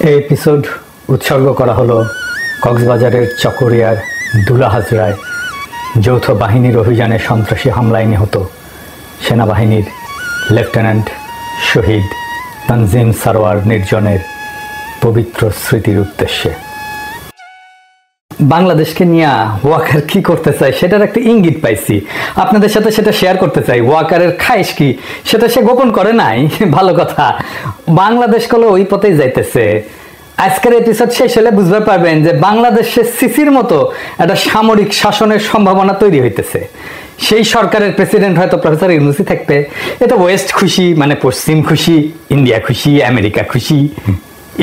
এই এপিসোড উৎসর্গ করা হলো কক্সবাজারের চকরিয়ার দুলা হাজরায় যৌথ বাহিনীর অভিযানে সন্ত্রাসী হামলায় নিহত সেনাবাহিনীর লেফটেন্যান্ট শহীদ তানজিম সারোয়ার নির্জনের পবিত্র স্মৃতির উদ্দেশ্যে। বাংলাদেশকে নিয়ে ওয়াকার কি করতে চায় সেটার একটা ইঙ্গিত পাইছি, আপনাদের সাথে সেটা শেয়ার করতে চাই। ওয়াকারের খাইশ কি সেটা সে গোপন করে নাই, ভালো কথা। বাংলাদেশ কলে ওই পথেই যাইতেছে। আজকের এপিসোড শেষ হলে বুঝতে পারবেন যে বাংলাদেশে সিসির মতো একটা সামরিক শাসনের সম্ভাবনা তৈরি হইতেছে। সেই সরকারের প্রেসিডেন্ট হয়তো প্রফেসর ইউনূসই থাকবে। এটা ওয়েস্ট খুশি, মানে পশ্চিম খুশি, ইন্ডিয়া খুশি, আমেরিকা খুশি,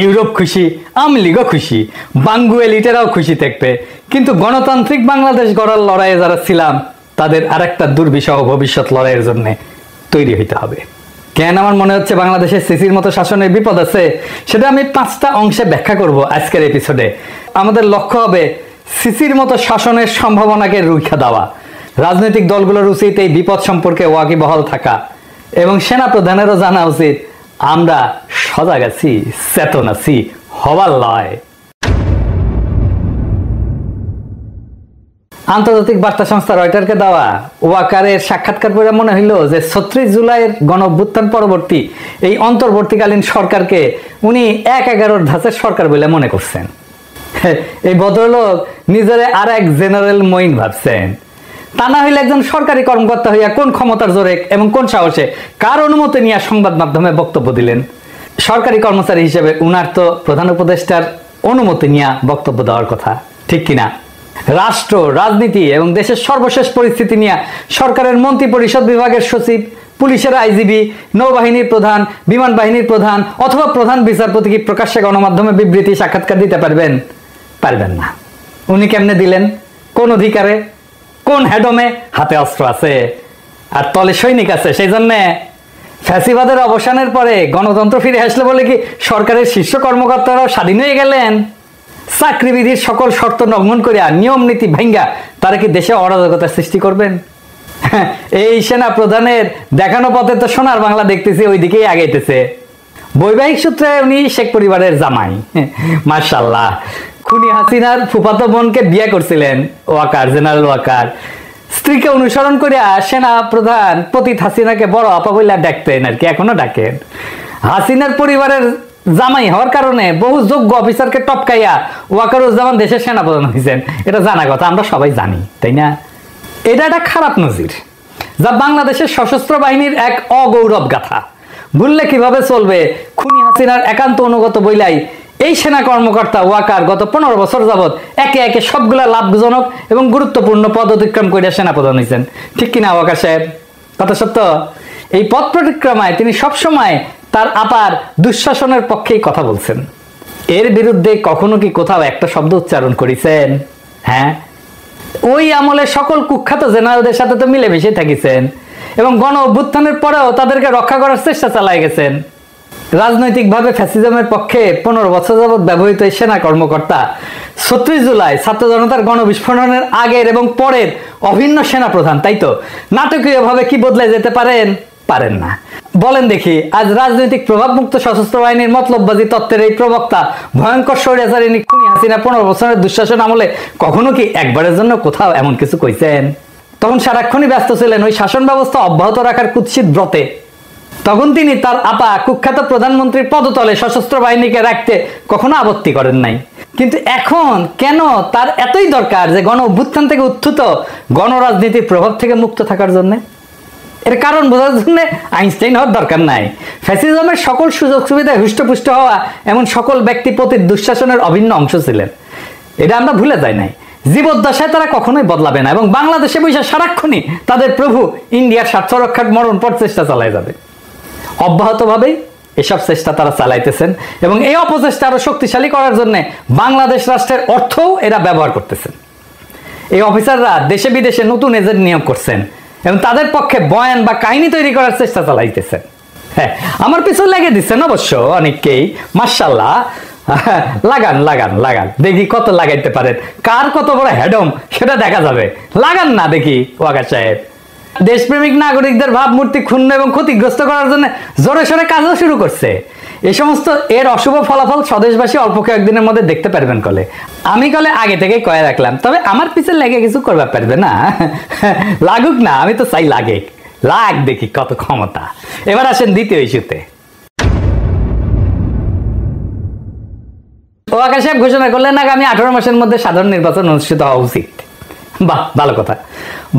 ইউরোপ খুশি, আওয়ামী লীগও খুশি, বাঙ্গু এলিটেরাও খুশি থাকবে। কিন্তু গণতান্ত্রিক বাংলাদেশ গড়ার লড়াইয়ে যারা ছিলাম তাদের আরেকটা দুর্বিষহ ভবিষ্যৎ লড়াইয়ের জন্য তৈরি হইতে হবে। কেন আমার মনে হচ্ছে বাংলাদেশের সিসির মতো শাসনের বিপদ আছে সেটা আমি 5টা অংশে ব্যাখ্যা করব আজকের এপিসোডে। আমাদের লক্ষ্য হবে সিসির মতো শাসনের সম্ভাবনাকে রুখে দেওয়া। রাজনৈতিক দলগুলোর উচিত এই বিপদ সম্পর্কে ওয়াকিবহাল থাকা এবং সেনা প্রধানেরও জানা উচিত আমরা সজাগ আছি, চেতন আছি, হবার লয়। আন্তর্জাতিক বার্তা সংস্থা রয়টারকে দেওয়া ওয়াকারের সাক্ষাৎকার পড়ে মনে হইল যে 36 জুলাইয়ের গণ অভ্যুত্থান পরবর্তী এই অন্তর্বর্তীকালীন সরকারকে উনি 1/11 ধাঁচের সরকার বলে মনে করছেন। এই ভদ্রলোক নিজের আর এক জেনারেল মঈন ভাবছেন। তা না হইলে একজন সরকারি কর্মকর্তা হইয়া কোন ক্ষমতার জোরে এবং কোন সাহসে কার অনুমতি নিয়ে সংবাদ মাধ্যমে বক্তব্য দিলেন? সরকারি কর্মচারী হিসেবে উনার তো প্রধান উপদেষ্টার অনুমতি নিয়ে বক্তব্য দেওয়ার কথা, ঠিক কিনা? রাষ্ট্র, রাজনীতি এবং দেশের সর্বশেষ পরিস্থিতি নিয়ে সরকারের মন্ত্রী পরিষদ বিভাগের সচিব, পুলিশের আইজিবি, নৌবাহিনীর প্রধান, বিমান বাহিনীর প্রধান অথবা প্রধান বিচারপতি কি প্রকাশ্যে গণমাধ্যমে বিবৃতি সাক্ষাৎকার দিতে পারবেন? পারবেন না। উনি কেমনে দিলেন? কোন অধিকারে? কোন হেডমে? হাতে অস্ত্র আছে আর তলে সৈনিক আছে। সেই জন্য ফ্যাসিবাদের অবসানের পরে গণতন্ত্র ফিরে আসলে বলে কি সরকারের শীর্ষ কর্মকর্তারাও স্বাধীন হয়ে গেলেন? চাকরিবিধির সকল শর্ত লঙ্ঘন করিয়া নিয়ম নীতি ভাঙ্গা তারা কি দেশে অরাজকতার সৃষ্টি করবেন? এই সেনা প্রধানের দেখানো পথে তো সোনার বাংলা দেখতেছি ওই দিকেই আগাইতেছে। বৈবাহিক সূত্রে উনি শেখ পরিবারের জামাই, মাশাআল্লাহ। খুনি হাসিনার ফুফাতো বোনকে বিয়ে করছিলেন ওয়াকার, জেনারেল ওয়াকার। স্ত্রীকে অনুসরণ করিয়া সেনা প্রধান পতিত হাসিনাকে বড় আপা বইলা ডাকতেন আর কি, এখনো ডাকেন। হাসিনার পরিবারের জামাই হওয়ার কারণে বহু যোগ্য অফিসারকে টপকাইয়া ওয়াকারুজ্জামান দেশের সেনাপ্রধান হয়েছেন। এটা জানা কথা, আমরা সবাই জানি, তাই না? এটা একটা খারাপ নজির যা বাংলাদেশের সশস্ত্র বাহিনীর এক অগৌরব গাথা। ভুললে কিভাবে চলবে? খুনি হাসিনার একান্ত অনুগত বইলাই এই সেনা কর্মকর্তা ওয়াকার গত 15 বছর যাবৎ একে একে সবগুলা লাভজনক এবং গুরুত্বপূর্ণ পদ অতিক্রম করে সেনাপ্রধান হয়েছেন, ঠিক কিনা ওয়াকার সাহেব? কথা সত্য। এই পথ পরিক্রমায় তিনি সবসময় তার আপার দুঃশাসনের পক্ষেই কথা বলছেন। এর বিরুদ্ধে কখনো কি কোথাও একটা শব্দ উচ্চারণ করেছেন? হ্যাঁ, ওই আমলে সকল কুখ্যাত জেনারেলদের সাথে তো মিলেমিশে থাকিছেন এবং গণ অভ্যুত্থানের পরেও তাদেরকে রক্ষা করার চেষ্টা চালাই গেছেন। রাজনৈতিকভাবে ফ্যাসিজমের পক্ষে 15 বছর যাবৎ ব্যবহৃত এই সেনা কর্মকর্তা 36 জুলাই ছাত্র জনতার গণবিস্ফোরণের আগের এবং পরের অভিন্ন সেনা প্রধান, তাই তো? নাটকীয়ভাবে কি বদলে যেতে পারেন? পারেন না। বলেন দেখি, আজ রাজনৈতিক প্রভাবমুক্ত সশস্ত্র বাহিনীর মতলববাজি তত্ত্বের এই প্রবক্তা ভয়ঙ্কর স্বৈরাচারিণী খুনি হাসিনা 15 বছরের দুঃশাসন আমলে কখনো কি একবারের জন্য কোথাও এমন কিছু কইছেন? তখন সারাক্ষণই ব্যস্ত ছিলেন ওই শাসন ব্যবস্থা অব্যাহত রাখার কুৎসিত ব্রতে। তখন তিনি তার আপা কুখ্যাত প্রধানমন্ত্রীর পদতলে সশস্ত্র বাহিনীকে রাখতে কখনো আপত্তি করেন নাই। কিন্তু এখন কেন তার এতই দরকার যে গণ অভ্যুত্থান থেকে উত্থিত গণরাজনীতির প্রভাব থেকে মুক্ত থাকার জন্য? এর কারণ বোঝার জন্য আইনস্টাইন হওয়ার দরকার নাই। ফ্যাসিজমের সকল সুযোগ সুবিধায় হুষ্টপুষ্ট হওয়া এমন সকল ব্যক্তি প্রতি দুঃশাসনের অভিন্ন অংশ ছিলেন, এটা আমরা ভুলে যাই নাই। জীবদ্দশায় তারা কখনোই বদলাবে না এবং বাংলাদেশে বসে সারাক্ষণই তাদের প্রভু ইন্ডিয়ার স্বার্থ রক্ষার মরণ পর চেষ্টা চালাই যাবে। অব্যাহতভাবেই এসব চেষ্টা তারা চালাইতেছেন এবং এই অপচেষ্টা আরো শক্তিশালী করার জন্য বাংলাদেশ রাষ্ট্রের অর্থও এরা ব্যবহার করতেছেন। এই অফিসাররা দেশে বিদেশে নতুন এজেন্ট নিয়োগ করছেন এবং তাদের পক্ষে বয়ান বা কাহিনী তৈরি করার চেষ্টা চালাইতেছেন। হ্যাঁ, আমার পিছনে লেগে দিচ্ছেন অবশ্য অনেককেই, মাশাআল্লাহ। লাগান লাগান লাগান, দেখি কত লাগাইতে পারেন, কার কত বড় হেডম সেটা দেখা যাবে। লাগান না দেখি ওয়াকার সাহেব। দেশপ্রেমিক নাগরিকদের ভাবমূর্তি ক্ষুণ্ণ এবং ক্ষতিগ্রস্ত করার জন্য জোরে সোরে কাজও শুরু করছে। এই সমস্ত এর অশুভ ফলাফল স্বদেশবাসী অল্প কয়েকদিনের মধ্যে দেখতে পারবেন কলে। আমি কলে আগে থেকেই কয়ে রাখলাম, তবে আমার পিছে লেগে কিছু করতে পারবে না। লাগুক না, আমি তো চাই লাগে, লাগ দেখি কত ক্ষমতা। এবার আসেন দ্বিতীয় ইস্যুতে। ওয়াকার সাহেব ঘোষণা করলেন আগামী 18 মাসের মধ্যে সাধারণ নির্বাচন অনুষ্ঠিত হওয়া উচিত। বাহ, ভালো কথা।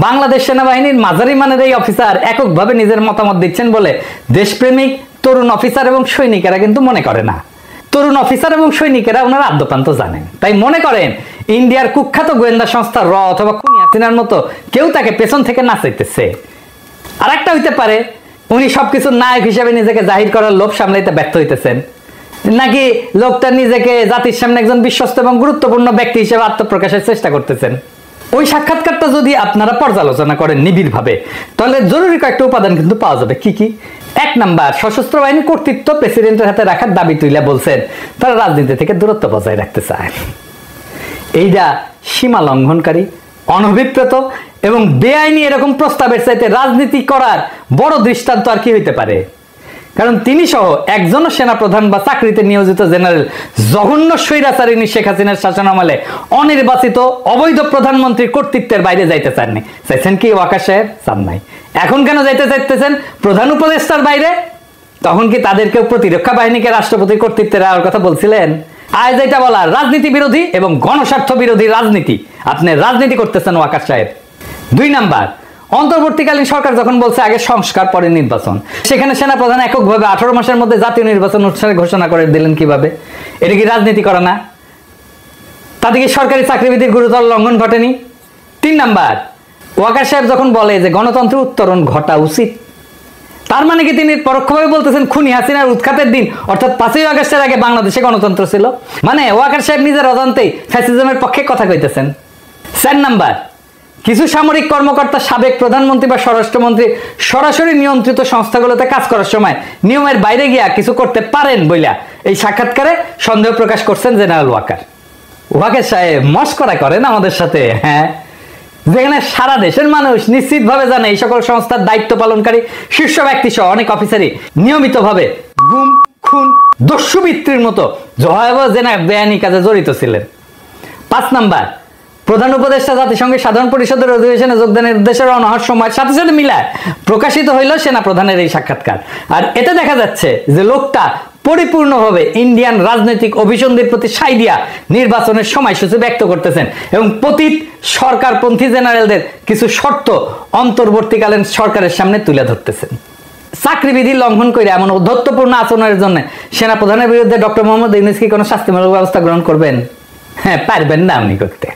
বাংলাদেশ সেনাবাহিনীর মাঝারি মানের এই অফিসার এককভাবে নিজের মতামত দিচ্ছেন বলে দেশপ্রেমিক তরুণ অফিসার এবং সৈনিকেরা কিন্তু মনে করে না। তরুণ অফিসার এবং সৈনিকেরা ওনারা আদ্যপান্ত জানেন, তাই মনে করেন ইন্ডিয়ার কুখ্যাত গোয়েন্দা সংস্থা র অথবা খুনি হাসিনার মতো কেউ তাকে পেছন থেকে নাচাইতেছে। আর একটা হইতে পারে উনি সবকিছু নায়ক হিসেবে নিজেকে জাহির করার লোভ সামলাইতে ব্যর্থ হইতেছেন, নাকি লোকটা নিজেকে জাতির সামনে একজন বিশ্বস্ত এবং গুরুত্বপূর্ণ ব্যক্তি হিসেবে আত্মপ্রকাশের চেষ্টা করতেছেন। ওই সাক্ষাৎকারটা যদি আপনারা পর্যালোচনা করেন নিবিড়ভাবে, তাহলে জরুরি কয়েকটা উপাদান কিন্তু পাওয়া যাবে। কি কি? 1 নাম্বার, সশস্ত্র বাহিনীর কর্তৃত্ব প্রেসিডেন্টের হাতে রাখার দাবি তুলে বলছেন তারা রাজনীতি থেকে দূরত্ব বজায় রাখতে চায়। এইটা সীমা লঙ্ঘনকারী, অনভিপ্রেত এবং বেআইনি এরকম প্রস্তাবের চাইতে রাজনীতি করার বড় দৃষ্টান্ত আর কি হইতে পারে? কারণ তিনি সহ একজনও সেনাপ্রধান বা চাকরিতে নিয়োজিত জেনারেল জঘন্য স্বৈরাচারিণী শেখ হাসিনার শাসনামলে অনির্বাচিত অবৈধ প্রধানমন্ত্রীর কর্তৃত্বের বাইরে যাইতে চাননি। চাইছেন কি ওয়াকার সাহেব? চান নাই। এখন কেন যাইতে চাইতেছেন প্রধান উপদেষ্টার বাইরে? তখন কি তাদেরকে প্রতিরক্ষা বাহিনীকে রাষ্ট্রপতির কর্তৃত্বে রাখার কথা বলছিলেন? আজ যেটা বলার রাজনীতি বিরোধী এবং গণস্বার্থ বিরোধী রাজনীতি, আপনি রাজনীতি করতেছেন ওয়াকার সাহেব। 2 নাম্বার, অন্তর্বর্তীকালীন সরকার যখন বলছে আগে সংস্কার পরে নির্বাচন, সেখানে সেনাপ্রধান এককভাবে 18 মাসের মধ্যে জাতীয় নির্বাচন অনুষ্ঠানের ঘোষণা করে দিলেন কিভাবে? এটা কি রাজনীতি করে না? তাতে কি সরকারি চাকরিবিধির গুরুতর লঙ্ঘন ঘটেনি? 3 নাম্বার, ওয়াকার সাহেব যখন বলে যে গণতন্ত্রের উত্তরণ ঘটা উচিত, তার মানে কি তিনি পরোক্ষভাবে বলতেছেন খুনি হাসিনার উৎখাতের দিন অর্থাৎ 5ই আগস্টের আগে বাংলাদেশে গণতন্ত্র ছিল? মানে ওয়াকার সাহেব নিজের অজান্তেই ফ্যাসিজমের পক্ষে কথা কইতেছেন। 4 নাম্বার, কিছু সামরিক কর্মকর্তা সাবেক প্রধানমন্ত্রী বা স্বরাষ্ট্রমন্ত্রী সরাসরি নিয়ন্ত্রিত সংস্থাগুলোতে কাজ করার সময় নিয়মের বাইরে গিয়া কিছু করতে পারেন বইলা এই সাক্ষাৎকারে সন্দেহ প্রকাশ করছেন জেনারেল ওয়াকার। ওয়াকার সাহেব মস্করা করেন আমাদের সাথে, হ্যাঁ, যেখানে সারা দেশের মানুষ নিশ্চিতভাবে জানে এই সকল সংস্থার দায়িত্ব পালনকারী শীর্ষ ব্যক্তি সহ অনেক অফিসারই নিয়মিতভাবে গুম, খুন, দস্যুবৃত্তির মতো ভয়াবহ বেআইনি কাজে জড়িত ছিলেন। 5 নাম্বার, প্রধান উপদেষ্টা জাতিসংঘের সাধারণ পরিষদের অধিবেশনে যোগদানের উদ্দেশ্যে রওনা হওয়ার সময় সাথে সাথে মিলায় প্রকাশিত হইল সেনা প্রধানের এই সাক্ষাৎকার। আর এতে দেখা যাচ্ছে যে লোকটা পরিপূর্ণভাবে ইন্ডিয়ান রাজনৈতিক অভিসন্ধির প্রতি সাই দিয়া নির্বাচনের সময়সূচি ব্যক্ত করতেছেন এবং পতিত সরকারপন্থী জেনারেলদের কিছু শর্ত অন্তর্বর্তীকালীন সরকারের সামনে তুলে ধরতেছেন। চাকরিবিধি লঙ্ঘন করে এমন ঔদ্ধত্যপূর্ণ আচরণের জন্য সেনাপ্রধানের বিরুদ্ধে ডক্টর মোহাম্মদ ইউনূস কি কোনো শাস্তিমূলক ব্যবস্থা গ্রহণ করবেন? হ্যাঁ, পারবেন না আপনি করতে।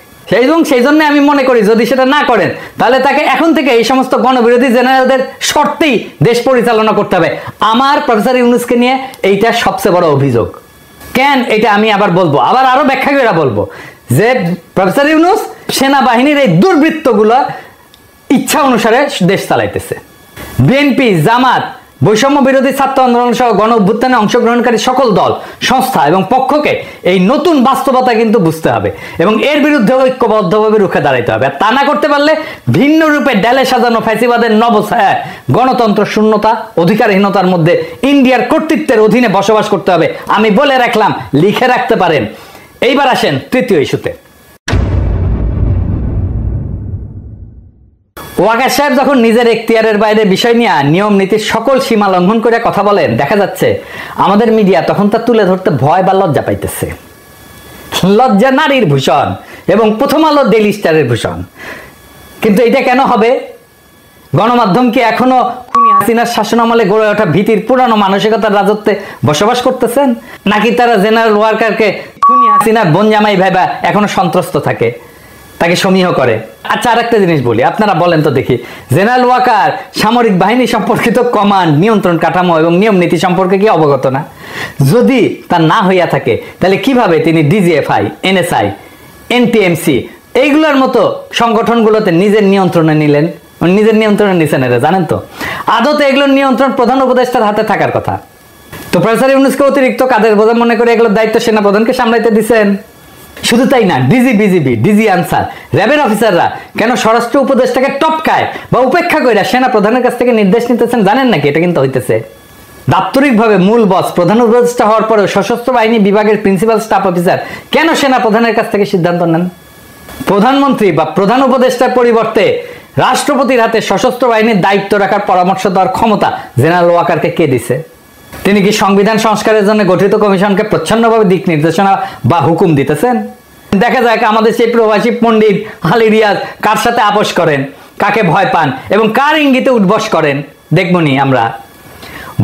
সেই জন্য আমি মনে করি যদি সেটা না করেন তাহলে তাকে এখন থেকে এই সমস্ত গণবিরোধী জেনারেলদের শর্তেই দেশ পরিচালনা করতে হবে। আমার প্রফেসর ইউনূসকে নিয়ে এইটা সবচেয়ে বড় অভিযোগ। কেন এটা আমি আবার বলবো, আবার আরো ব্যাখ্যা করে বলবো যে প্রফেসর ইউনূস সেনাবাহিনীর এই দুর্বৃত্তগুলো ইচ্ছা অনুসারে দেশ চালাইতেছে। বিএনপি, জামাত, বৈষম্য বিরোধী ছাত্র আন্দোলন সহ গণ অভ্যুত্থানে অংশগ্রহণকারী সকল দল, সংস্থা এবং পক্ষকে এই নতুন বাস্তবতা কিন্তু বুঝতে হবে এবং এর বিরুদ্ধে ঐক্যবদ্ধভাবে রুখে দাঁড়াইতে হবে। তা না করতে পারলে ভিন্ন রূপে ডেলে সাজানো ফ্যাসিবাদের নবছায়া গণতন্ত্র শূন্যতা, অধিকারহীনতার মধ্যে ইন্ডিয়ার কর্তৃত্বের অধীনে বসবাস করতে হবে। আমি বলে রাখলাম, লিখে রাখতে পারেন। এইবার আসেন তৃতীয় ইস্যুতে। ওয়াকার সাহেব যখন নিজের এখতিয়ারের বাইরে বিষয় নিয়ে নিয়ম নীতির সকল সীমা লঙ্ঘন করে কথা বলেন, দেখা যাচ্ছে আমাদের মিডিয়া তখন তা তুলে ধরতে ভয় বা লজ্জা পাইতেছে। লজ্জা নারীর ভূষণ এবং প্রথম আলো ডেইলি স্টারের ভূষণ। কিন্তু এটা কেন হবে? গণমাধ্যম কি এখনো খুনি হাসিনার শাসনামলে গড়ে ওঠা ভীতির পুরানো মানসিকতার রাজত্বে বসবাস করতেছেন, নাকি তারা জেনারেল ওয়াকারকে খুনি হাসিনার বনজামাই ভাইবা এখনো সন্ত্রস্ত থাকে, তাকে সমীহ করে? আচ্ছা, আরেকটা জিনিস বলি, আপনারা বলেন তো দেখি, জেনারেল ওয়াকার সামরিক বাহিনী সম্পর্কিত কমান্ড, নিয়ন্ত্রণ কাঠামো এবং নিয়ম নীতি সম্পর্কে কি অবগত না? যদি তা না হইয়া থাকে তাহলে কিভাবে তিনি ডিজিএফআই, এনএসআই, এনটিএমসি এইগুলোর মতো সংগঠনগুলোতে নিজের নিয়ন্ত্রণে নিলেন? নিজের নিয়ন্ত্রণে নিছেন এরা, জানেন তো? আদতে এগুলোর নিয়ন্ত্রণ প্রধান উপদেষ্টার হাতে থাকার কথা। তো প্রফেসর ইউনূসকে অতিরিক্ত কাদের বোঝা মনে করে এগুলোর দায়িত্ব সেনাপ্রধানকে সামলাইতে দিচ্ছেন। শুধু তাই না, ডিজি, বিজিবি, ডিজি আনসার, র্যাবের অফিসাররা কেন স্বরাষ্ট্র উপদেষ্টাকে টপকায় বা উপেক্ষা করে সেনা প্রধানের কাছ থেকে নির্দেশ নিতেছেন জানেন নাকি? এটা কিন্তু হইতেছে দাপ্তরিকভাবে মূল বস প্রধান উপদেষ্টা হওয়ার পরেও সশস্ত্র বাহিনী বিভাগের প্রিন্সিপাল স্টাফ অফিসার কেন সেনা প্রধানের কাছ থেকে সিদ্ধান্ত নেন? প্রধানমন্ত্রী বা প্রধান উপদেষ্টার পরিবর্তে রাষ্ট্রপতির হাতে সশস্ত্র বাহিনীর দায়িত্ব রাখার পরামর্শ দেওয়ার ক্ষমতা জেনারেল ওয়াকারকে কে দিছে? তিনি কি সংবিধান সংস্কারের জন্য গঠিত কমিশনকে প্রচ্ছন্নভাবে দিক নির্দেশনা বা হুকুম দিতেছেন? দেখা যাক আমাদের সেই প্রবাসী পণ্ডিত আলী রিয়াজ কার সাথে আপোষ করেন, কাকে ভয় পান এবং কার ইঙ্গিতে উদ্বস করেন দেখবনি আমরা।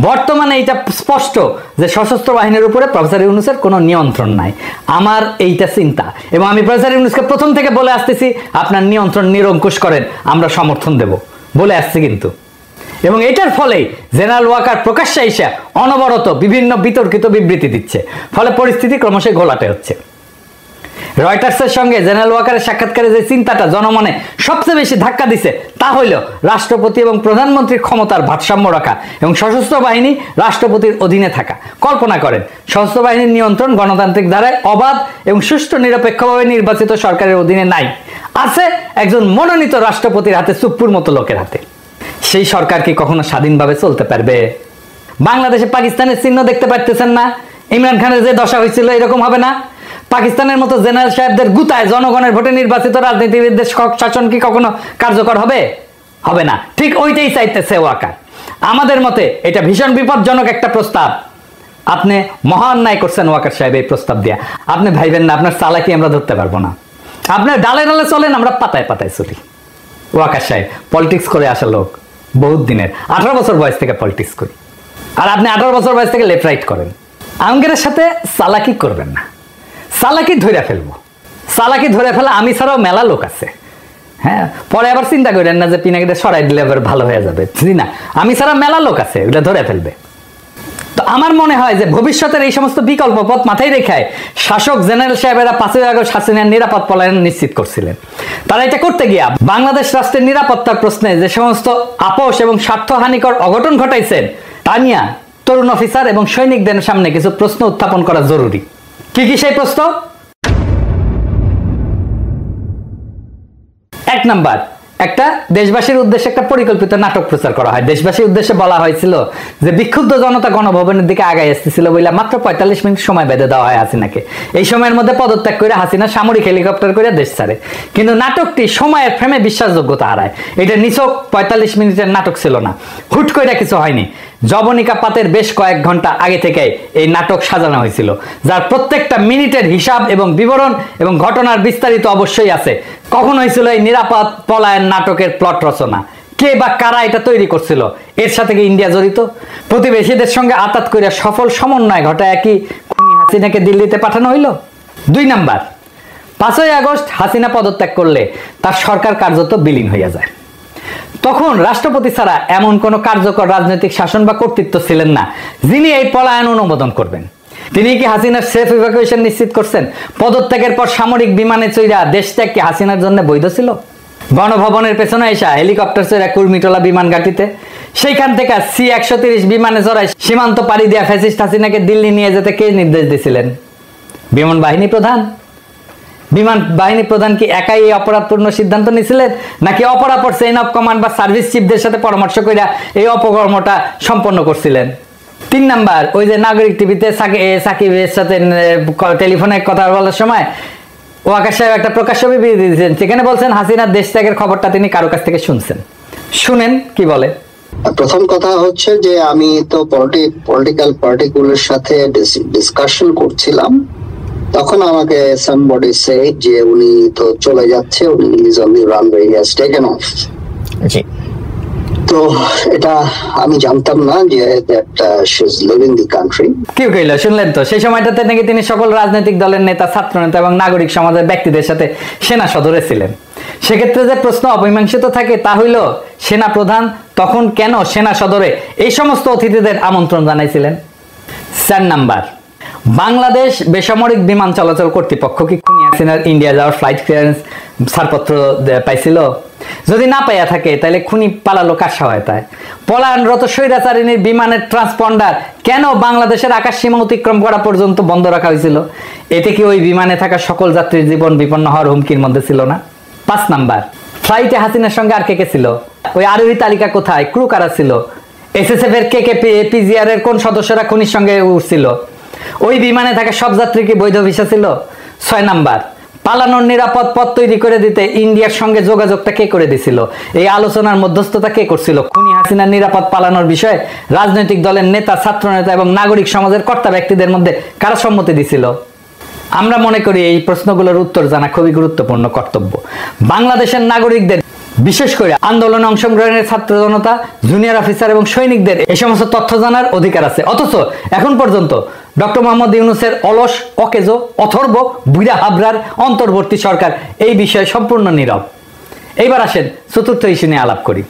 বর্তমানে এটা স্পষ্ট যে সশস্ত্র বাহিনীর উপরে প্রফেসর ইউনূসের কোনো নিয়ন্ত্রণ নাই। আমার এইটা চিন্তা, এবং আমি প্রফেসর ইউনূসকে প্রথম থেকে বলে আসতেছি আপনার নিয়ন্ত্রণ নিরঙ্কুশ করেন, আমরা সমর্থন দেব বলে আসছি কিন্তু। এবং এটার ফলেই জেনারেল ওয়াকার প্রকাশ্যে এসে অনবরত বিভিন্ন বিতর্কিত বিবৃতি দিচ্ছে, ফলে পরিস্থিতি ক্রমশই ঘোলাটে হচ্ছে। রয়টার্সের সঙ্গে জেনারেল ওয়াকারের সাক্ষাৎকারে যে চিন্তাটা জনমনে সবচেয়ে বেশি ধাক্কা দিছে তা হইল রাষ্ট্রপতি এবং প্রধানমন্ত্রীর ক্ষমতার ভারসাম্য রাখা এবং সশস্ত্র বাহিনী রাষ্ট্রপতির অধীনে থাকা। কল্পনা করেন সশস্ত্র বাহিনীর নিয়ন্ত্রণ গণতান্ত্রিক ধারায় অবাধ এবং সুষ্ঠু নিরপেক্ষভাবে নির্বাচিত সরকারের অধীনে নাই, আছে একজন মনোনীত রাষ্ট্রপতির হাতে, চুপ্পুর মতো লোকের হাতে। সেই সরকার কি কখনো স্বাধীনভাবে চলতে পারবে? বাংলাদেশে পাকিস্তানের চিহ্ন দেখতে পারতেছেন না? ইমরান খানের যে দশা হয়েছিল এরকম হবে না? পাকিস্তানের মতো জেনারেল সাহেবদের গুতায় জনগণের ভোটে নির্বাচিত রাজনীতিবিদদের শাসন কি কখনো কার্যকর হবে? হবে না। ঠিক ওইটাই চাইতেছে ওয়াকার। আমাদের মতে এটা ভীষণ বিপজ্জনক একটা প্রস্তাব। আপনি মহা অন্যায় করছেন ওয়াকার সাহেব এই প্রস্তাব দিয়া। আপনি ভাইবেন না আপনার চালাকি আমরা ধরতে পারবো না। আপনার ডালে ডালে চলেন, আমরা পাতায় পাতায় চলি। ওয়াকার সাহেব পলিটিক্স করে আসা লোক, বহুত দিনের, 18 বছর বয়স থেকে পলিটিক্স করি, আর আপনি 18 বছর বয়স থেকে লেফট রাইট করেন। আঙ্গের সাথে চালাকি করবেন না, চালাকি ধরে ফেলবো। চালাকি ধরে ফেলা আমি ছাড়াও মেলা লোক আছে। হ্যাঁ, পরে আবার চিন্তা করেন না যে পিনাকিটা সরাই দিলে আবার ভালো হয়ে যাবে, না, আমি ছাড়া মেলা লোক আছে, ওগুলো ধরে ফেলবে। তো আমার মনে হয় যে ভবিষ্যতের এই সমস্ত বিকল্প পথ মাথায় রেখে শাসক জেনারেল সাহেবেরা 5 আগস্ট হাসিনার নিরাপদ পলায়ন নিশ্চিত করছিলেন। তারা এটা করতে গিয়া বাংলাদেশ রাষ্ট্রের নিরাপত্তার প্রশ্নে যে সমস্ত আপোষ এবং স্বার্থহানিকর অঘটন ঘটাইছেন তা নিয়ে তরুণ অফিসার এবং সৈনিকদের সামনে কিছু প্রশ্ন উত্থাপন করা জরুরি। কি কি সেই প্রশ্ন? 1 নাম্বার, একটা দেশবাসীর উদ্দেশ্যে একটা পরিকল্পিত নাটক প্রচার করা হয়। দেশবাসীর উদ্দেশ্যে বলা হয়েছিল যে বিক্ষুব্ধ জনতা গণভবনের দিকে আগায় আসতেছিল বলে মাত্র 45 মিনিট সময় বেঁধে দেওয়া হয় হাসিনাকে। এই সময়ের মধ্যে পদত্যাগ করে হাসিনা সামরিক হেলিকপ্টার করে দেশ ছাড়ে। কিন্তু নাটকটি সময়ের ফ্রেমে বিশ্বাসযোগ্যতা হারায়। এটা নিছক 45 মিনিটের নাটক ছিল না, হুট করে কিছু হয়নি। জবনিকা পাতের বেশ কয়েক ঘন্টা আগে থেকে এই নাটক সাজানো হয়েছিল, যার প্রত্যেকটা মিনিটের হিসাব এবং বিবরণ এবং ঘটনার বিস্তারিত অবশ্যই আছে। কখন হয়েছিল এই নিরাপদ পলায়ন নাটকের প্লট রচনা? কে বা কারা এটা তৈরি করছিল? এর সাথে কি ইন্ডিয়া জড়িত? প্রতিবেশীদের সঙ্গে আতাত করে সফল সমন্বয় ঘটায় কি খুনি হাসিনাকে দিল্লিতে পাঠানো হইল? 2 নাম্বার, 5 আগস্ট হাসিনা পদত্যাগ করলে তার সরকার কার্যত বিলীন হইয়া যায়। তখন রাষ্ট্রপতি ছাড়া এমন কোন কার্যকর রাজনৈতিক শাসন বা কর্তৃত্ব ছিলেন না যিনি এই পলায়ন অনুমোদন করবেন। তিনি কি হাসিনার সেফ ইভাকুয়েশন নিশ্চিত করছেন? পদত্যাগের পর সামরিক বিমানে চড়া দেশ ত্যাগ কি হাসিনার জন্য বৈধ ছিল? গণভবনের পেছনে এসা হেলিকপ্টার চড়া কুর্মিটোলা বিমান ঘাটিতে, সেইখান থেকে C-130 বিমানে চড়াই সীমান্ত পাড়ি দেয়া ফ্যাসিস্ট হাসিনাকে দিল্লি নিয়ে যেতে কে নির্দেশ দিয়েছিলেন? বিমান বাহিনী প্রধান। বিমান বাহিনী প্রধান কি একাই এই অপরাধপূর্ণ সিদ্ধান্ত নিয়েছিলেন, নাকি অপরাপর চেইন অফ কমান্ড বা সার্ভিস চিফদের সাথে পরামর্শ করে এই অপকর্মটা সম্পন্ন করছিলেন? 3 নাম্বার, ওই যে নাগরিক টিভিতে সাকিবের সাথে টেলিফোনে কথা বলার সময় ওয়াকার সাহেব একটা প্রকাশ্য বিবৃতি দিয়েছেন, সেখানে বলছেন হাসিনার দেশ ত্যাগের খবরটা তিনি কারো কাছ থেকে শুনছেন। শুনেন কি বলে। প্রথম কথা হচ্ছে যে আমি তো পলিটিক্যাল পার্টিগুলোর সাথে ডিসকাশন করছিলাম, তখন আমাকে somebody say যে উনি তো চলে যাচ্ছে, উনি is on the runway, he has taken off. জি, তো এটা আমি জানতাম না যে that she is leaving the country. কেউ কইলো, শুনলেন তো? সেই সময়টাতে নাকি তিনি সকল রাজনৈতিক দলের নেতা, ছাত্র নেতা এবং নাগরিক সমাজের ব্যক্তিদের সাথে সেনা সদরে ছিলেন। সেক্ষেত্রে যে প্রশ্ন অমীমাংসিত থাকে তা হইল, সেনা প্রধান তখন কেন সেনা সদরে এই সমস্ত অতিথিদের আমন্ত্রণ জানাইছিলেন? 4 নাম্বার, বাংলাদেশ বেসামরিক বিমান চলাচল কর্তৃপক্ষ কি খুনি হাসিনার ইন্ডিয়া যাওয়ার ফ্লাইট ক্লিয়ারেন্স ছাড়পত্র পাইছিল? যদি না পাইয়া থাকে তাহলে খুনি পালালো কার সহায়তায়? পলায়নরত স্বৈরাচারিণীর বিমানের ট্রান্সপন্ডার কেন বাংলাদেশের আকাশ সীমা অতিক্রম করা পর্যন্ত বন্ধ রাখা হয়েছিল? এতে কি ওই বিমানে থাকা সকল যাত্রীর জীবন বিপন্ন হওয়ার হুমকির মধ্যে ছিল না? 5 নাম্বার, ফ্লাইটে হাসিনার সঙ্গে আর কে কে ছিল? ওই আরোহী তালিকা কোথায়? ক্রু কারা ছিল? এসএসএফ এর কে কে পিজিআর এর কোন সদস্যরা খনির সঙ্গে উঠছিল? ওই বিমানে থাকা সব যাত্রী কি বৈধ ভিসা ছিল? 6 নাম্বার, পালানোর নিরাপদ পথ তৈরি করে দিতে ইন্ডিয়ার সঙ্গে যোগাযোগটা কে করে দিছিল? এই আলোচনার মধ্যস্থতা কে করছিল? খুনি হাসিনার নিরাপদ পালানোর বিষয়ে রাজনৈতিক দলের নেতা, ছাত্রনেতা এবং নাগরিক সমাজের কর্তা ব্যক্তিদের মধ্যে কারা সম্মতি দিছিল? আমরা মনে করি এই প্রশ্নগুলোর উত্তর জানা খুবই গুরুত্বপূর্ণ কর্তব্য। বাংলাদেশের নাগরিকদের, বিশেষ করে আন্দোলনে অংশগ্রহণের ছাত্র জনতা, জুনিয়র অফিসার এবং সৈনিকদের এই সমস্ত তথ্য জানার অধিকার আছে। অথচ এখন পর্যন্ত ডক্টর মোহাম্মদ ইউনূসের অলস, অকেজো, অথর্ব, বুইড়া হাবরার অন্তর্বর্তী সরকার এই বিষয়ে সম্পূর্ণ নীরব। এইবার আসেন চতুর্থ ইস্যু নিয়ে আলাপ করি।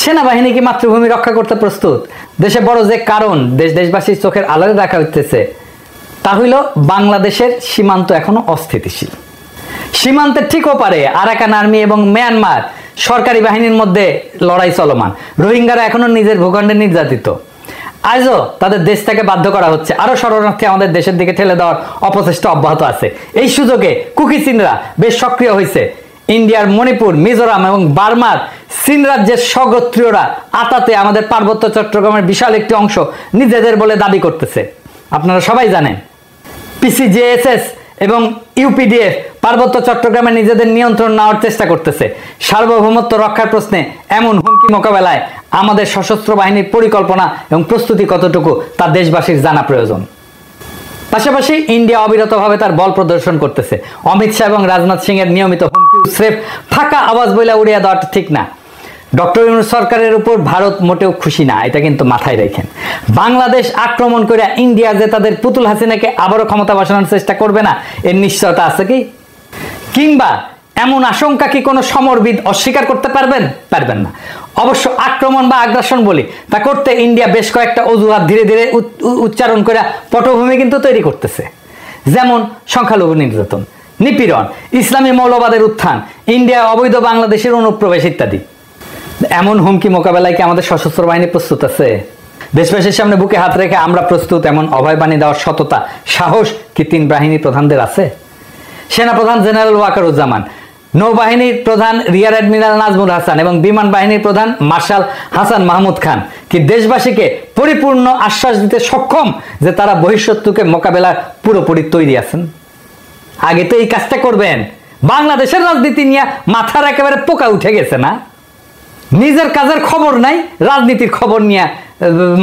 সেনাবাহিনী কি মাতৃভূমি রক্ষা করতে প্রস্তুত? দেশে বড় যে কারণ দেশবাসীর চোখের আড়ালে রাখা হইতেছে তা হইল বাংলাদেশের সীমান্ত এখনো অস্থিতিশীল। সীমান্তের ঠিক ওপারে আরাকান আর্মি এবং মিয়ানমার সরকারি বাহিনীর মধ্যে লড়াই চলমান। রোহিঙ্গারা এখনো নিজের ভূখণ্ডে নির্যাতিত। আজও তাদের দেশ থেকে বাধ্য করা হচ্ছে। আরো শরণার্থী আমাদের দেশের দিকে ঠেলে দেওয়ার অপচেষ্টা অব্যাহত আছে। এই সুযোগে কুকি চীনরা বেশ সক্রিয় হয়েছে। ইন্ডিয়ার মণিপুর, মিজোরাম এবং বার্মার চীন রাজ্যের স্বগোত্রীয়রা আতাতে আমাদের পার্বত্য চট্টগ্রামের বিশাল একটি অংশ নিজেদের বলে দাবি করতেছে। আপনারা সবাই জানেন পিসিজেএসএস এবং ইউপিডিএফ পার্বত্য চট্টগ্রামে নিজেদের নিয়ন্ত্রণ নেওয়ার চেষ্টা করতেছে। সার্বভৌমত্ব রক্ষার প্রশ্নে এমন হুমকি মোকাবেলায় আমাদের সশস্ত্র বাহিনীর পরিকল্পনা এবং প্রস্তুতি কতটুকু তা দেশবাসীর জানা প্রয়োজন। পাশাপাশি ইন্ডিয়া অবিরতভাবে তার বল প্রদর্শন করতেছে। অমিত শাহ এবং রাজনাথ সিং এর নিয়মিত হুমকি স্রেফ ফাঁকা আওয়াজ বইলা উড়িয়ে দেওয়াটা ঠিক না। ডক্টর ইউনূস সরকারের উপর ভারত মোটেও খুশি না, এটা কিন্তু মাথায় রাখেন। বাংলাদেশ আক্রমণ করে ইন্ডিয়া যে তাদের পুতুল হাসিনাকে আবারও ক্ষমতা বসানোর চেষ্টা করবে না এর নিশ্চয়তা আছে কি? কিংবা এমন আশঙ্কা কি কোনো সমরবিদ অস্বীকার করতে পারবেন না। অবশ্য আক্রমণ বা আগ্রাসন বলি তা করতে ইন্ডিয়া বেশ কয়েকটা অজুহাত ধীরে ধীরে উচ্চারণ করে পটভূমি কিন্তু তৈরি করতেছে। যেমন সংখ্যালঘু নির্যাতন, নিপীড়ন, ইসলামী মৌলবাদের উত্থান, ইন্ডিয়া অবৈধ বাংলাদেশের অনুপ্রবেশ ইত্যাদি। এমন হুমকি মোকাবেলায় কি আমাদের সশস্ত্র বাহিনী প্রস্তুত আছে? দেশবাসীর সামনে বুকে হাত রেখে আমরা প্রস্তুত এমন অভয় বাণী দেওয়ার সততা, সাহস কি 3 বাহিনী প্রধানদের আছে? সেনাপ্রধান জেনারেল ওয়াকারুজ্জামান, নৌবাহিনীর প্রধান রিয়ার অ্যাডমিরাল নাজমুল হাসান এবং বিমান বাহিনীর প্রধান মার্শাল হাসান মাহমুদ খান কি দেশবাসীকে পরিপূর্ণ আশ্বাস দিতে সক্ষম যে তারা বহিঃশত্রুকে মোকাবেলার পুরোপুরি তৈরি আছেন? আগে তো এই কাজটা করবেন। বাংলাদেশের রাজনীতি নিয়ে মাথার একেবারে পোকা উঠে গেছে না? নিজের কাজের খবর নাই, রাজনীতির খবর নিয়ে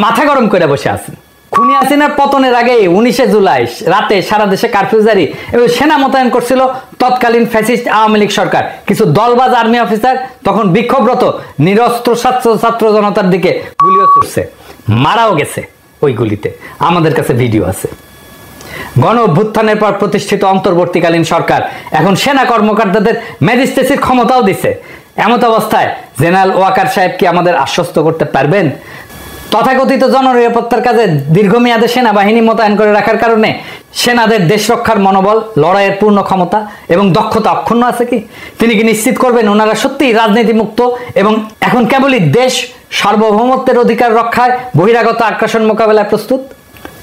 মাথা গরম করে বসে আছেন। খুনি হাসিনার পতনের আগে 19 জুলাই রাতে সারা দেশে কারফিউ জারি এবং সেনা মোতায়েন করছিল তৎকালীন ফ্যাসিস্ট আওয়ামী লীগ সরকার। কিছু দলবাজ আর্মি অফিসার তখন বিক্ষোভরত নিরস্ত্র ছাত্র জনতার দিকে গুলিও ছুটছে, মারাও গেছে ওই গুলিতে। আমাদের কাছে ভিডিও আছে। গণ অভ্যুত্থানের পর প্রতিষ্ঠিত অন্তর্বর্তীকালীন সরকার এখন সেনা কর্মকর্তাদের ম্যাজিস্ট্রেসির ক্ষমতাও দিছে। এমত অবস্থায় জেনারেল ওয়াকার সাহেব কি আমাদের আশ্বস্ত করতে পারবেন তথাকথিত জননিরাপত্তার কাজে দীর্ঘমেয়াদে সেনাবাহিনী মোতায়েন করে রাখার কারণে সেনাদের দেশ রক্ষার মনোবল, লড়াইয়ের পূর্ণ ক্ষমতা এবং দক্ষতা অক্ষুণ্ণ আছে কি? তিনি কি নিশ্চিত করবেন ওনারা সত্যিই রাজনীতি মুক্ত এবং এখন কেবলই দেশ সার্বভৌমত্বের অধিকার রক্ষায় বহিরাগত আগ্রাসন মোকাবেলায় প্রস্তুত?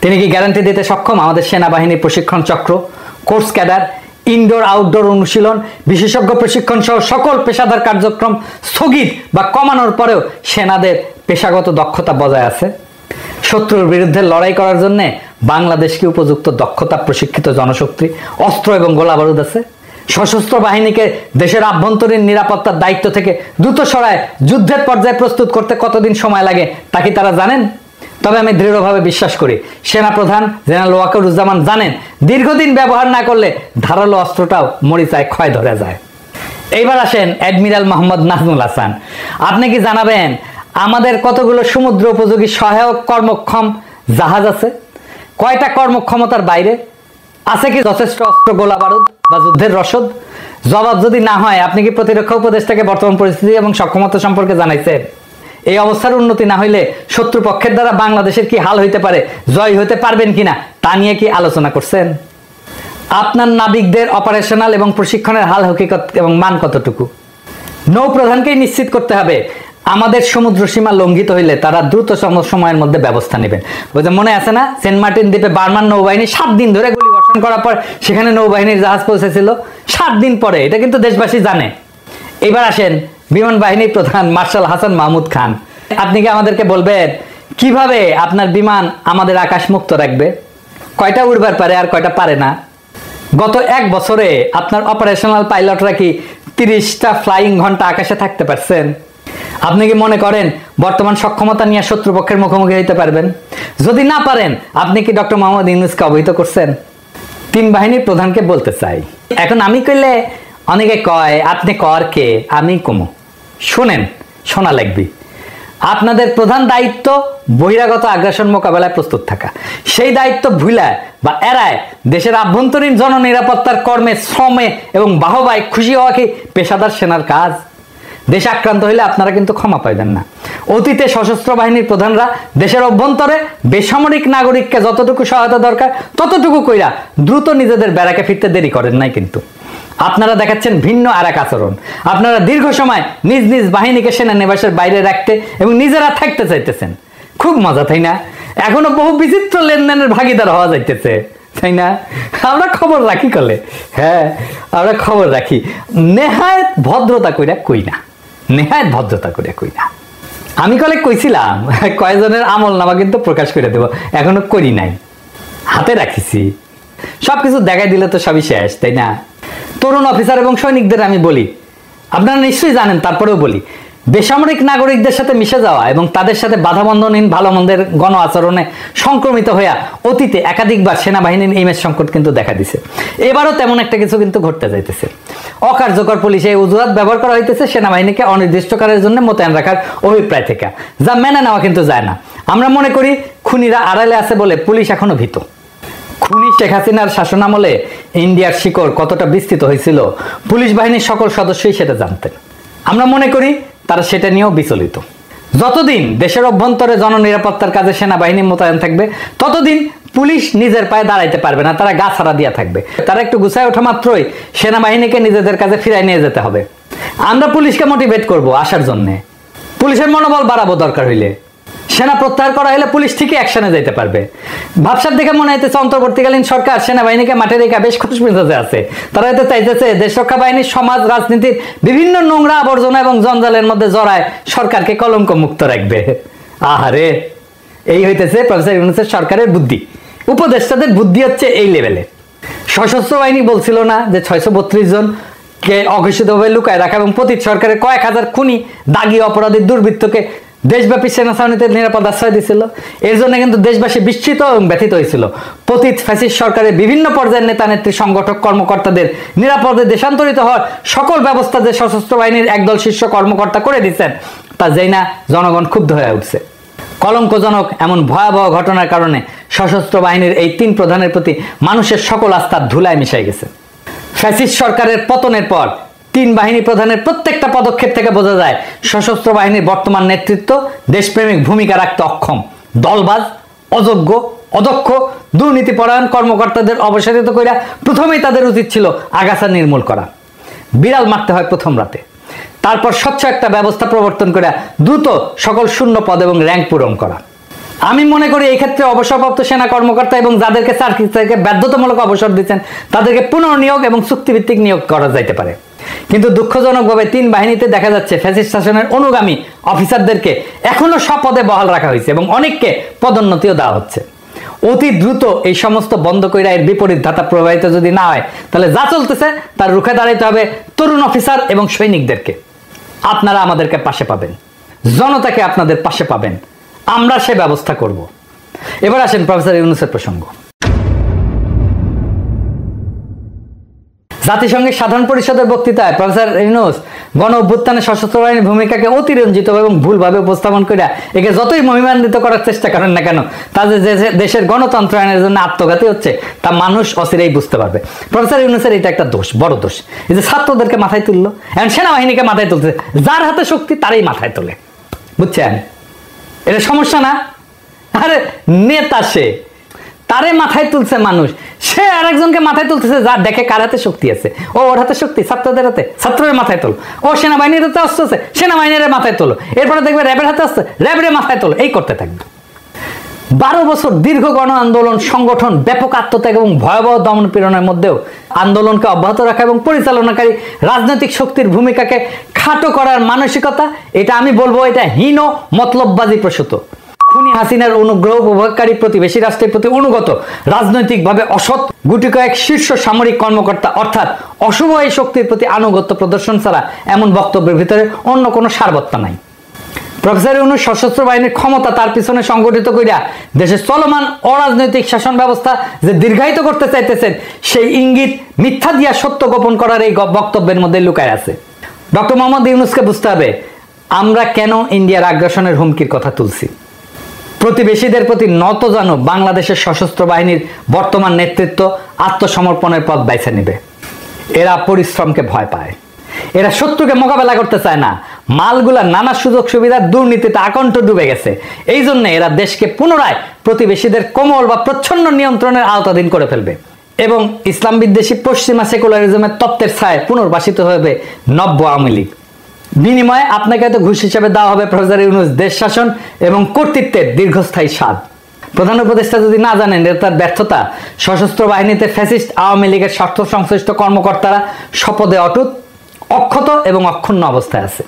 তিনি কি গ্যারান্টি দিতে সক্ষম আমাদের সেনাবাহিনীর প্রশিক্ষণ চক্র, কোর্স ক্যাডার, ইনডোর আউটডোর অনুশীলন, বিশেষজ্ঞ প্রশিক্ষণ সহ সকল পেশাদার কার্যক্রম স্থগিত বা কমানোর পরেও সেনাদের পেশাগত দক্ষতা বজায় আছে? শত্রুর বিরুদ্ধে লড়াই করার জন্য বাংলাদেশকে উপযুক্ত দক্ষতা, প্রশিক্ষিত জনশক্তি, অস্ত্র এবং গোলাবারুদ আছে? সশস্ত্র বাহিনীকে দেশের আভ্যন্তরীণ নিরাপত্তার দায়িত্ব থেকে দ্রুত সরায় যুদ্ধের পর্যায়ে প্রস্তুত করতে কতদিন সময় লাগে তা কি তারা জানেন? তবে আমি দৃঢ়ভাবে বিশ্বাস করি সেনাপ্রধান জেনারেল ওয়াকারুজ্জামান জানেন দীর্ঘদিন ব্যবহার না করলে ধারালো অস্ত্রটাও মরিচায় ক্ষয় ধরে যায়। এইবার আসেন অ্যাডমিরাল মোহাম্মদ নাজমুল হাসান, আপনি কি জানাবেন আমাদের কতগুলো সমুদ্র উপযোগী সহায়ক কর্মক্ষম জাহাজ আছে? কয়টা কর্মক্ষমতার বাইরে আছে? কি যথেষ্ট অস্ত্র, গোলা বারুদ বা যুদ্ধের রসদ? জবাব যদি না হয় আপনি কি প্রতিরক্ষা উপদেষ্টাকে বর্তমান পরিস্থিতি এবং সক্ষমতা সম্পর্কে জানাইছেন? এই অবস্থার উন্নতি না হইলে শত্রুপক্ষের দ্বারা বাংলাদেশের কি হাল হইতে পারে, জয় হইতে পারবেন কিনা তা নিয়ে কি আলোচনা করছেন? আপনার নাবিকদের অপারেশনাল এবং প্রশিক্ষণের হাল হকিকত এবং মান কতটুকু? নৌপ্রধানকেই নিশ্চিত করতে হবে আমাদের সমুদ্র সীমা লঙ্ঘিত হইলে তারা দ্রুত সময়ের মধ্যে ব্যবস্থা নেবেন। মনে আছে না, সেন্ট মার্টিন দ্বীপে বার্মান নৌবাহিনী 7 দিন ধরে গুলি বর্ষণ করার পর সেখানে নৌবাহিনীর জাহাজ পৌঁছেছিল 7 দিন পরে। এটা কিন্তু দেশবাসী জানে। এবার আসেন বিমান বাহিনীর প্রধান মার্শাল হাসান মাহমুদ খান, আপনি কি আমাদেরকে বলবেন কিভাবে আপনার বিমান আমাদের আকাশ মুক্ত রাখবে? কয়টা উড়বার পারে আর কয়টা পারে না? গত 1 বছরে আপনার অপারেশনাল পাইলটরা কি 30টা ফ্লাইং ঘন্টা আকাশে থাকতে পারছেন? আপনি কি মনে করেন বর্তমান সক্ষমতা নিয়ে শত্রুপক্ষের মুখোমুখি হইতে পারবেন? যদি না পারেন, আপনি কি ডক্টর মোহাম্মদ ইউনূসকে অবহিত করছেন? 3 বাহিনীর প্রধানকে বলতে চাই, এখন আমি কইলে অনেকে কয় আপনি কর কে, আমি কমু। শুনেন, শোনা লাগবে। আপনাদের প্রধান দায়িত্ব বহিরাগত আগ্রাসন মোকাবেলায় প্রস্তুত থাকা। সেই দায়িত্ব ভুলায় বা এড়ায় দেশের আভ্যন্তরীণ জননিরাপত্তার কর্মে, শ্রমে এবং বাহবায় খুশি হওয়া কি পেশাদার সেনার কাজ? দেশ আক্রান্ত হইলে আপনারা কিন্তু ক্ষমা পাইবেন না। অতীতে সশস্ত্র বাহিনীর প্রধানরা দেশের অভ্যন্তরে বেসামরিক নাগরিককে যতটুকু সহায়তা দরকার ততটুকু কইরা দ্রুত নিজেদের ব্যারাকে ফিরতে দেরি করেন নাই। কিন্তু আপনারা দেখাচ্ছেন ভিন্ন আর এক আচরণ। আপনারা দীর্ঘ সময় নিজ নিজ বাহিনীকে সেনানিবাসের বাইরে রাখতে এবং নিজেরা থাকতে চাইতেছেন। খুব মজা, তাই না? এখনো বহু বিচিত্র লেনদেনের ভাগিদার হওয়া যাইতেছে, তাই না? আমরা খবর রাখি কলে, হ্যাঁ আমরা খবর রাখি। নেহায়েত ভদ্রতা কইরা কই না, নেহায়েত ভদ্রতা কইরা কই না। আমি কলে কইছিলাম কয়েকজনের আমল নামা কিন্তু প্রকাশ করে দেব, এখনো করি নাই, হাতে রাখিছি। সবকিছু দেখাই দিলে তো সবই শেষ, তাই না? তরুণ অফিসার এবং সৈনিকদের আমি বলি, আপনারা নিশ্চয়ই জানেন, তারপরেও বলি, বেসামরিক নাগরিকদের সাথে মিশে যাওয়া এবং তাদের সাথে বাধাবন্ধনহীন ভালো মন্দের গণ আচরণে সংক্রমিত হইয়া অতীতে একাধিকবার সেনাবাহিনীর ইমেজ সংকট কিন্তু দেখা দিছে। এবারও তেমন একটা কিছু কিন্তু ঘটতে যাইতেছে। অকার্যকর পুলিশে অজুহাত ব্যবহার করা হইতেছে সেনাবাহিনীকে অনির্দিষ্টকালের জন্য মোতায়েন রাখার অভিপ্রায় থেকে, যা মেনে নেওয়া কিন্তু যায় না। আমরা মনে করি খুনিরা আড়ালে আছে বলে পুলিশ এখনো ভীত। খুনি শেখ হাসিনার শাসনামলে ইন্ডিয়ার শিকড় কতটা বিস্তৃত হয়েছিল পুলিশ বাহিনীর সকল সদস্যই সেটা জানতেন। আমরা মনে করি তারা সেটা নিয়েও বিচলিত। যতদিন দেশের অভ্যন্তরে জননিরাপত্তার কাজে সেনাবাহিনী মোতায়েন থাকবে ততদিন পুলিশ নিজের পায়ে দাঁড়াইতে পারবে না, তারা গা ছাড়া দিয়া থাকবে। তারা একটু গুছায় ওঠা মাত্রই সেনাবাহিনীকে নিজেদের কাজে ফিরাই নিয়ে যেতে হবে। আমরা পুলিশকে মোটিভেট করব আসার জন্যে, পুলিশের মনোবল বাড়াবো। দরকার হইলে সেনা প্রত্যাহার করা হলে পুলিশ ঠিকই অ্যাকশনে যেতে পারবে। ভাবসাব দেখে মনে হইতেছে অন্তর্বর্তীকালীন সরকার সেনাবাহিনীকে মাঠে রেখে বেশ খুশ মেজাজে আছে। তারা এতে চাইতেছে দেশ রক্ষা বাহিনীর সমাজ রাজনীতির বিভিন্ন নোংরা আবর্জনা এবং জঞ্জালের মধ্যে জড়ায় সরকারকে কলঙ্ক মুক্ত রাখবে। আহারে, এই হইতেছে প্রফেসর ইউনূসের সরকারের বুদ্ধি। উপদেষ্টাদের বুদ্ধি হচ্ছে এই লেভেলে। সশস্ত্র বাহিনী বলছিল না যে 632 জন কে অঘোষিতভাবে লুকায় রাখা এবং পতিত সরকারের কয়েক হাজার খুনি, দাগী, অপরাধী, দুর্বৃত্তকে দেশব্যাপী সেনা ছাউনিতে নিরাপদ আশ্রয় দিছিল। এর জন্য কিন্তু দেশবাসী বিস্মিত এবং ব্যথিত হয়েছিল। পতিত ফ্যাসিস্ট সরকারের বিভিন্ন পর্যায়ের নেতা নেত্রী, সংগঠক, কর্মকর্তাদের নিরাপদে দেশান্তরিত হওয়ার সকল ব্যবস্থা যে সশস্ত্র বাহিনীর একদল শীর্ষ কর্মকর্তা করে দিচ্ছেন তা যেই না জনগণ ক্ষুব্ধ হয়ে উঠছে। কলঙ্কজনক এমন ভয়াবহ ঘটনার কারণে সশস্ত্র বাহিনীর এই 3 প্রধানের প্রতি মানুষের সকল আস্থা ধুলায় মিশে গেছে। ফ্যাসিস্ট সরকারের পতনের পর 3 বাহিনী প্রধানের প্রত্যেকটা পদক্ষেপ থেকে বোঝা যায় সশস্ত্র বাহিনীর বর্তমান নেতৃত্ব দেশপ্রেমিক ভূমিকা রাখতে অক্ষম। দলবাজ, অযোগ্য, অদক্ষ, দুর্নীতিপরায়ণ কর্মকর্তাদের অবসারিত কইরা প্রথমেই তাদের উচিত ছিল আগাছা নির্মূল করা। বিড়াল মারতে হয় প্রথম রাতে, তারপর স্বচ্ছ একটা ব্যবস্থা প্রবর্তন করে দ্রুত সকল শূন্য পদ এবং র্যাঙ্ক পূরণ করা। আমি মনে করি এই ক্ষেত্রে অবসরপ্রাপ্ত সেনা কর্মকর্তা এবং যাদেরকে চাকরি থেকে বাধ্যতামূলক অবসর দিচ্ছেন তাদেরকে পুনর্নিয়োগ এবং চুক্তিভিত্তিক নিয়োগ করা যাইতে পারে। কিন্তু দুঃখজনকভাবে 3 বাহিনীতে দেখা যাচ্ছে ফ্যাসিস্ট শাসনের অনুগামী অফিসারদেরকে এখনো সব পদে বহাল রাখা হয়েছে এবং অনেককে পদোন্নতিও দেওয়া হচ্ছে। অতি দ্রুত এই সমস্ত বন্ধ কইরা এর বিপরীত ধাতা প্রবাহিত যদি না হয় তাহলে যা চলতেছে তার রুখে দাঁড়াইতে হবে তরুণ অফিসার এবং সৈনিকদেরকে। আপনারা আমাদেরকে পাশে পাবেন, জনতাকে আপনাদের পাশে পাবেন, আমরা সে ব্যবস্থা করব। এবার আসেন প্রফেসর ইউনূসের প্রসঙ্গ। জাতিসংঘের সাধারণ পরিষদের বক্তৃতায় প্রফেসর ইউনূস গণ অভ্যুত্থানে সশস্ত্র বাহিনীর ভূমিকাকে অতিরঞ্জিত এবং ভুলভাবে উপস্থাপন করে একে যতই মহিমান্বিত করার চেষ্টা করেন না কেন, তাদের দেশের গণতন্ত্র আইনের জন্য আত্মঘাতী হচ্ছে তা মানুষ অচিরেই বুঝতে পারবে। প্রফেসর ইউনূসের এটা একটা দোষ, বড় দোষ। এই যে ছাত্রদেরকে মাথায় তুললো, এখন সেনাবাহিনীকে মাথায় তুলছে, যার হাতে শক্তি তারই মাথায় তোলে। বুঝছেন, এটা সমস্যা না? আরে নেতা সে, তারে মাথায় তুলছে মানুষ, সে আরেকজনকে মাথায় তুলতেছে যা দেখে কার হাতে শক্তি আছে। ও ওর হাতে শক্তি, ছাত্রদের হাতে, ছাত্রের মাথায় তোলো। ও সেনাবাহিনীর হাতে অস্ত্র আছে, সেনাবাহিনীর মাথায় তোলো। এরপরে দেখবে র্যাবের হাতে আসছে, র্যাবের মাথায় তোলো। এই করতে থাকবে। 12 বছর দীর্ঘ গণ আন্দোলন সংগঠন, ব্যাপক আত্মত্যাগ এবং ভয়াবহ দমন পীড়নের মধ্যেও আন্দোলনকে অব্যাহত রাখা এবং পরিচালনাকারী রাজনৈতিক শক্তির ভূমিকাকে খাটো করার মানসিকতা, এটা আমি বলবো এটা হীন মতলববাজি প্রসূত। খুনি হাসিনার অনুগ্রহ উপভোগকারী প্রতিবেশী রাষ্ট্রের প্রতি অনুগত রাজনৈতিকভাবে অসৎ গুটি কয়েক শীর্ষ সামরিক কর্মকর্তা অর্থাৎ অশুভ এই শক্তির প্রতি আনুগত্য প্রদর্শন ছাড়া এমন বক্তব্যের ভিতরে অন্য কোনো সারবত্তা নাই। প্রফেসর ইউনূস সশস্ত্র বাহিনীর ক্ষমতা তার পিছনে সংগঠিত কইরা দেশের চলমান অরাজনৈতিক শাসন ব্যবস্থা যে দীর্ঘায়িত করতে চাইতেছেন, সেই ইঙ্গিত মিথ্যা দিয়া সত্য গোপন করার এই বক্তব্যের মধ্যে লুকায় আছে। ডক্টর মোহাম্মদ ইউনূসকে বুঝতে হবে আমরা কেন ইন্ডিয়ার আগ্রাসনের হুমকির কথা তুলছি। প্রতিবেশীদের প্রতি নত জানো বাংলাদেশের সশস্ত্র বাহিনীর বর্তমান নেতৃত্ব আত্মসমর্পণের পথ বেছে নেবে। এরা পরিশ্রমকে ভয় পায়, এরা শত্রুকে মোকাবেলা করতে চায় না। মালগুলা নানা সুযোগ সুবিধার দুর্নীতিতে আকণ্ঠ ডুবে গেছে। এই জন্য এরা দেশকে পুনরায় প্রতিবেশীদের কোমল বা প্রচ্ছন্ন নিয়ন্ত্রণের আওতাধীন করে ফেলবে এবং ইসলাম বিদ্বেষী পশ্চিমা সেকুলারিজমের তত্ত্বের ছায় পুনর্বাসিত হবে নব্য আওয়ামী লীগ। বিনিময়ে আপনাকে হয়তো ঘুষ হিসেবে দেওয়া হবে প্রফেসর ইউনূস দেশ শাসন এবং কর্তৃত্বের দীর্ঘস্থায়ী স্বাদ। প্রধান উপদেষ্টা যদি না জানেন এটা তার ব্যর্থতা। সশস্ত্র বাহিনীতে ফ্যাসিস্ট আওয়ামী লীগের স্বার্থ সংশ্লিষ্ট কর্মকর্তারা শপথে অটুট, অক্ষত এবং অক্ষুণ্ণ অবস্থায় আছে।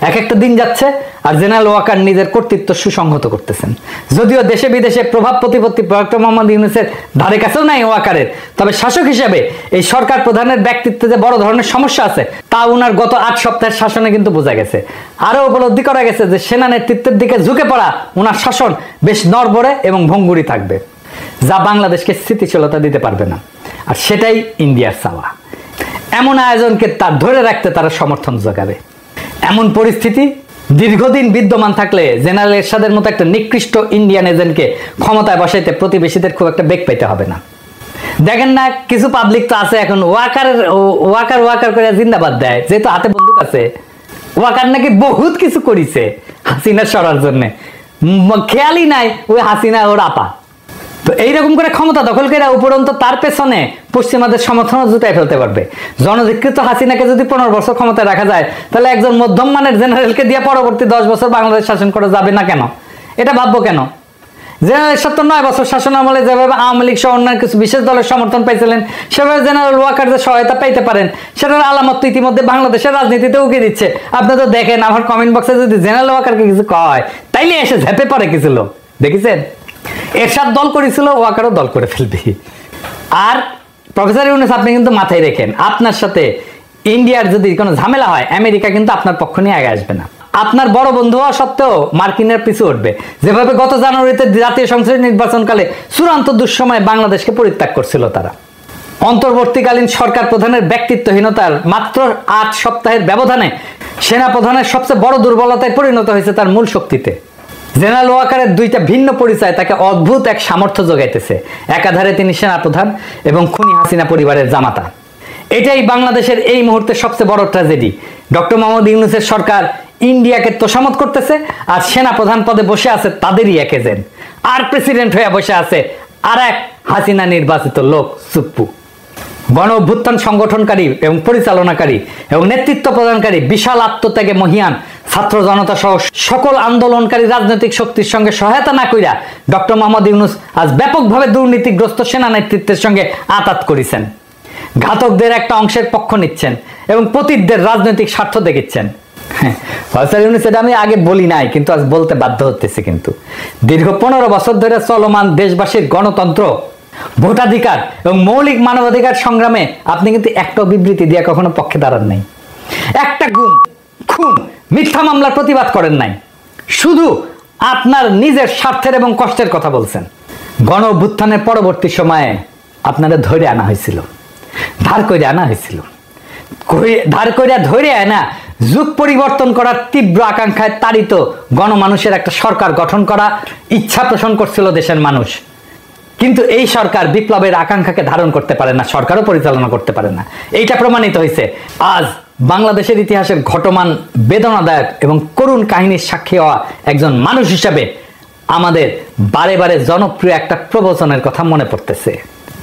এক একটা দিন যাচ্ছে আর জেনারেল ওয়াকার নিজের কর্তৃত্ব সুসংহত করতেছেন। যদিও দেশে বিদেশে প্রভাব প্রতিপত্তি ডক্টর মোহাম্মদ ইউনূসের ধারে কাছেও নাই ওয়াকারের, তবে শাসক হিসেবে এই সরকার প্রধানের ব্যক্তিত্বে যে বড় ধরনের সমস্যা আছে তা উনার গত 8 সপ্তাহের শাসনে কিন্তু বোঝা গেছে। আরো উপলব্ধি করা গেছে যে সেনা নেতৃত্বের দিকে ঝুঁকে পড়া উনার শাসন বেশ নড়বড়ে এবং ভঙ্গুরি থাকবে, যা বাংলাদেশকে স্থিতিশীলতা দিতে পারবে না। আর সেটাই ইন্ডিয়ার চাওয়া। এমন আয়োজনকে তার ধরে রাখতে তারা সমর্থন যোগাবে। এমন পরিস্থিতি দীর্ঘদিন বিদ্যমান থাকলে জেনারেল এরশাদের মতো একটা নিকৃষ্ট ইন্ডিয়ান এজেন্টকে ক্ষমতায় বসাইতে প্রতিবেশীদের খুব একটা বেগ পেতে হবে না। দেখেন না, কিছু পাবলিক তো আছে এখন ওয়াকার করে জিন্দাবাদ দেয়, যেহেতু হাতে বন্দুক আছে। ওয়াকার নাকি বহুত কিছু করিছে হাসিনা সরার জন্য, খেয়ালই নাই ওই হাসিনা ওর আপা। তো এইরকম করে ক্ষমতা দখল করে উপরন্ত তার পেছনে পশ্চিমাদের সমর্থন জুটাই ফেলতে পারবে। জনধিকৃত হাসিনাকে যদি 15 বছর ক্ষমতায় রাখা যায়, তাহলে একজন মধ্যম মানের জেনারেলকে দিয়ে পরবর্তী 10 বছর বাংলাদেশ শাসন করা যাবে না কেন? এটা ভাববো কেন? জেনারেল 9 বছর শাসন আমলে যেভাবে আওয়ামী লীগ সহ অন্যান্য কিছু বিশেষ দলের সমর্থন পাইছিলেন, সেভাবে জেনারেল ওয়াকার যে সহায়তা পাইতে পারেন সেটার আলামত তো ইতিমধ্যে বাংলাদেশের রাজনীতিতে উঠে দিচ্ছে। আপনি তো দেখেন, আমার কমেন্ট বক্সে যদি জেনারেল ওয়াকারকে কিছু কয় তাইলে এসে ঝেপে পড়ে কিছু লোক, দেখেছেন? এরশাদ দল করেছিল, ওয়াকারও দল করে ফেলবে। আর প্রফেসর ইউনূস আপনি কিন্তু মাথায় রেখেন, আপনার সাথে ইন্ডিয়ার যদি কোনো ঝামেলা হয় আমেরিকা কিন্তু আপনার পক্ষ নিয়ে আগে আসবে না। আপনার বড় বন্ধু হওয়া সত্ত্বেও মার্কিনের পিছু উঠবে। যেভাবে গত জানুয়ারিতে জাতীয় সংসদ নির্বাচনকালে চূড়ান্ত দুঃসময়ে বাংলাদেশকে পরিত্যাগ করছিল তারা। অন্তর্বর্তীকালীন সরকার প্রধানের ব্যক্তিত্বহীনতার মাত্র 8 সপ্তাহের ব্যবধানে সেনা প্রধানের সবচেয়ে বড় দুর্বলতায় পরিণত হয়েছে তার মূল শক্তিতে। জেনারেল ওয়াকারের 2টা ভিন্ন পরিচয় তাকে অদ্ভুত এক সামর্থ্য যোগাইতেছে। একাধারে তিনি সেনাপ্রধান এবং খুনি হাসিনা পরিবারের জামাতা। এটাই বাংলাদেশের এই মুহূর্তে সবচেয়ে বড় ট্র্যাজেডি। ডক্টর মোহাম্মদ ইউনূসের সরকার ইন্ডিয়াকে তোষামত করতেছে আর সেনা প্রধান পদে বসে আছে তাদেরই এক এজেন্ট, আর প্রেসিডেন্ট হয়ে বসে আছে আর এক হাসিনা নির্বাচিত লোক সুপ্পু। গণ অভ্যুত্থান সংগঠনকারী এবং পরিচালনাকারী এবং নেতৃত্ব প্রদানকারী বিশাল আত্মত্যাগে মহিয়ান ছাত্র জনতা সহ সকল আন্দোলনকারী রাজনৈতিক শক্তির সঙ্গে সহায়তা না কইরা ডক্টর মোহাম্মদ ইউনূস আজ ব্যাপকভাবে দুর্নীতিগ্রস্ত সেনা নেতৃত্বের সঙ্গে আঁতাত করেছেন। ঘাতকদের একটা অংশের পক্ষ নিচ্ছেন এবং পতিতদের রাজনৈতিক স্বার্থ দেখিচ্ছেন। প্রফেসর ইউনূস এটা আমি আগে বলি নাই, কিন্তু আজ বলতে বাধ্য হতেছে। কিন্তু দীর্ঘ 15 বছর ধরে চলমান দেশবাসীর গণতন্ত্র, ভোটাধিকার এবং মৌলিক মানবাধিকার সংগ্রামে আপনি কিন্তু একটা বিবৃতি দিয়ে কখনো পক্ষে দাঁড়ান নাই, একটা গুম খুন মিথ্যা মামলার প্রতিবাদ করেন নাই, শুধু আপনার নিজের স্বার্থের এবং কষ্টের কথা বলছেন। গণ অভ্যুত্থানের পরবর্তী সময়ে আপনারা ধরে আনা হয়েছিল, ধার করে আনা হয়েছিল, ধার করে ধরে আনা যুগ পরিবর্তন করার তীব্র আকাঙ্ক্ষায় তাড়িত গণমানুষের একটা সরকার গঠন করা ইচ্ছা পোষণ করছিল দেশের মানুষ। কিন্তু এই সরকার বিপ্লবের আকাঙ্ক্ষাকে ধারণ করতে পারে না, সরকারও পরিচালনা করতে পারে না। এইটা প্রমাণিত হয়েছে আজ বাংলাদেশের ইতিহাসের ঘটমান বেদনাদায়ক এবং করুণ কাহিনীর সাক্ষী হওয়া একজন মানুষ হিসাবে আমাদের বারে বারে জনপ্রিয় একটা প্রবচনের কথা মনে পড়তেছে,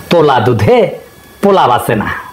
তোলা দুধে পোলা বাঁচে না।